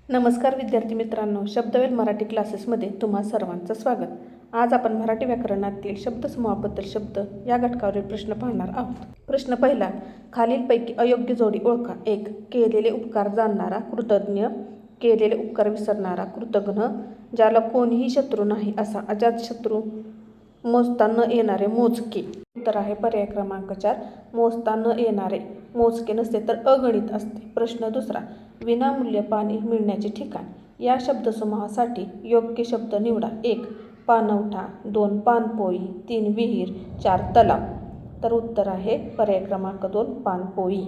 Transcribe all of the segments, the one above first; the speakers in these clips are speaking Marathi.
नमस्कार विद्यार्थी मित्रांनो, शब्दवेल मराठी क्लासेसमध्ये तुम्हा सर्वांचं स्वागत. आज आपण मराठी व्याकरणातील शब्दसमूहाबद्दल शब्द या घटकावरील प्रश्न पाहणार आहोत. प्रश्न पहिला, खालीलपैकी अयोग्य जोडी ओळखा. 1. केलेले उपकार जाणणारा कृतज्ञ, केलेले उपकार विसरणारा कृतघ्न, ज्याला कोणीही शत्रू नाही असा अजातशत्रू, मोजता न येणारे मोजके. उत्तर आहे पर्याय क्रमांक 4, मोजता न येणारे. मोजके नसते तर अगणित असते. प्रश्न दुसरा, विनामूल्य पाणी मिळण्याचे ठिकाण. या शब्दसमूहासाठी योग्य शब्द निवडा. 1. पाणवठा, 2. पाणपोई, 3. विहीर, 4. तलाव. तर उत्तर आहे पर्याय क्रमांक 2, पाणपोई.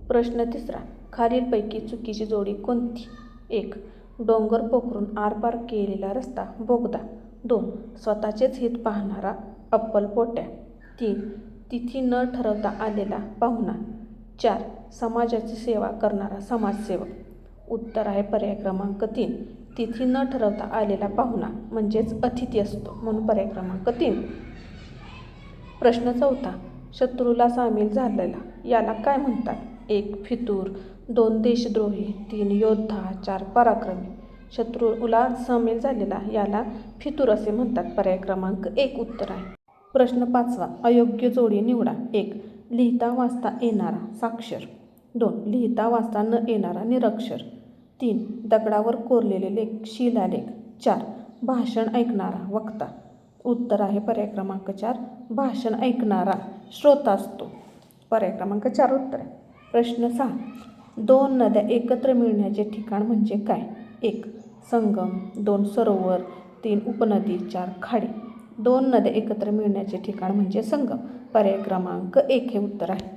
प्रश्न तिसरा, खालीलपैकी चुकीची जोडी कोणती? 1. डोंगर पोखरून आरपार केलेला रस्ता बोगदा. 2. स्वतःचेच हित पाहणारा अप्पलपोट्या. 3. तिथी न ठरवता आलेला पाहुणा. 4. समाजाची सेवा करणारा समाजसेवक. उत्तर आहे पर्याय क्रमांक 3, तिथी न ठरवता आलेला पाहुणा म्हणजेच अतिथी असतो, म्हणून पर्याय क्रमांक 3. प्रश्न चौथा, शत्रूला सामील झालेला याला काय म्हणतात? 1. फितूर, 2. देशद्रोही, 3. योद्धा, 4. पराक्रमी. शत्रूला सामील झालेला याला फितूर असे म्हणतात. पर्याय क्रमांक 1 उत्तर आहे. प्रश्न पाचवा, अयोग्य जोडी निवडा. 1. लिहिता वाचता येणारा साक्षर. 2. लिहिता वाचता न येणारा निरक्षर. 3. दगडावर कोरलेले शिलालेख. 4. भाषण ऐकणारा वक्ता. उत्तर आहे पर्याय क्रमांक 4, भाषण ऐकणारा श्रोता असतो. पर्याय क्रमांक 4 उत्तर आहे. प्रश्न 6, 2 नद्या एकत्र मिळण्याचे ठिकाण म्हणजे काय? 1. संगम, 2. सरोवर, 3. उपनदी, 4. खाडी. 2 नद्या एकत्र मिळण्याचे ठिकाण म्हणजे संगम. पर्याय क्रमांक 1 हे उत्तर आहे.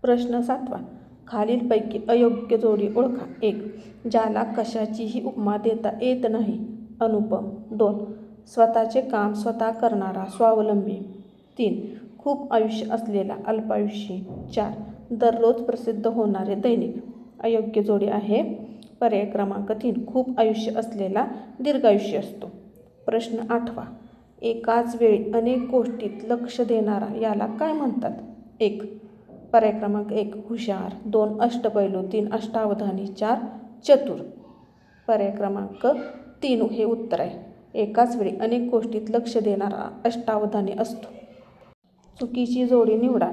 प्रश्न 7, खालीलपैकी अयोग्य जोडी ओळखा. 1. ज्याला कशाचीही उपमा देता येत नाही अनुपम. 2. स्वतःचे काम स्वतः करणारा स्वावलंबी. 3. खूप आयुष्य असलेला अल्पायुषी. 4. दररोज प्रसिद्ध होणारे दैनिक. अयोग्य जोडी आहे पर्याय क्रमांक 3, खूप आयुष्य असलेला दीर्घायुष्य असतो. प्रश्न 8, एकाच वेळी अनेक गोष्टीत लक्ष देणारा याला काय म्हणतात? 1. पर्याय क्रमांक 1 हुशार, 2. अष्टपैलू, 3. अष्टावधानी, 4. चतुर. पर्याय क्रमांक 3 हे उत्तर आहे. एकाच वेळी अनेक गोष्टीत लक्ष देणारा अष्टावधानी असतो. चुकीची जोडी निवडा.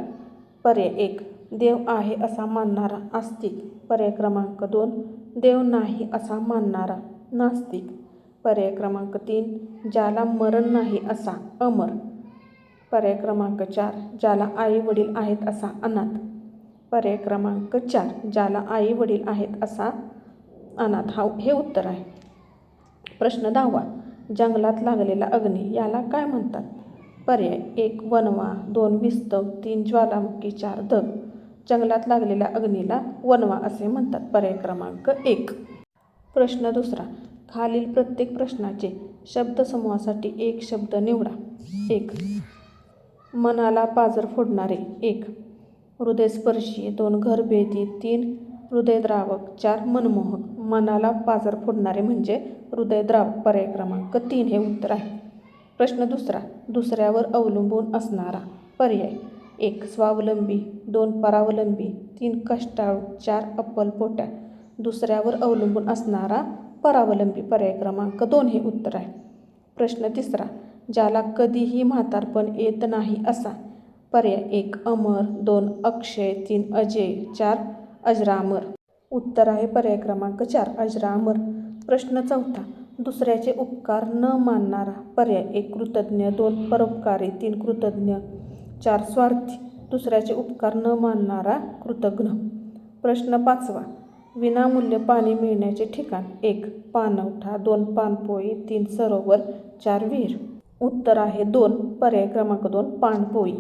पर्याय 1. देव आहे असा मानणारा आस्तिक. पर्याय क्रमांक 2. देव नाही असा मानणारा नास्तिक. पर्याय क्रमांक 3. ज्याला मरण नाही असा अमर. पर्याय क्रमांक 4. ज्याला आई वडील आहेत असा अनाथ. पर्याय क्रमांक 4. ज्याला आई वडील आहेत असा अनाथ हे उत्तर आहे. प्रश्न 10, जंगलात लागलेला अग्नी याला काय म्हणतात? पर्याय 1. वणवा, 2. विस्तव, 3. ज्वालामुखी, 4. धग. जंगलात लागलेल्या अग्नीला वणवा असे म्हणतात. पर्याय क्रमांक 1. प्रश्न 2, खालील प्रत्येक प्रश्नाचे शब्दसमूहासाठी एक शब्द निवडा. 1. मनाला पाझर फोडणारे. 1. हृदयस्पर्शी, 2. घरभेदी, 3. हृदयद्रावक, 4. मनमोहक. मनाला पाझर फोडणारे म्हणजे हृदयद्रावक. पर्याय क्रमांक 3 हे उत्तर आहे. प्रश्न 2, दुसऱ्यावर अवलंबून असणारा. पर्याय 1. स्वावलंबी, 2. परावलंबी, 3. कष्टाळू, 4. अप्पलपोट्या. दुसऱ्यावर अवलंबून असणारा परावलंबी. पर्याय क्रमांक 2 हे उत्तर आहे. प्रश्न 3, ज्याला कधीही म्हातारपण येत नाही असा. पर्याय 1. अमर, 2. अक्षय, 3. अजय, 4. अजरामर. उत्तर आहे पर्याय क्रमांक 4, अजरामर. प्रश्न 4, दुसऱ्याचे उपकार न मानणारा. पर्याय 1. कृतज्ञ, 2. परोपकारी, 3. कृतज्ञ, 4. स्वार्थी. दुसऱ्याचे उपकार न मानणारा कृतघ्न. प्रश्न 5, विनामूल्य पाणी मिळण्याचे ठिकाण. 1. पाणवठा, 2. पाणपोई, 3. सरोवर, 4. विहीर. उत्तर आहे 2. पर्याय क्रमांक 2 पाणपोई.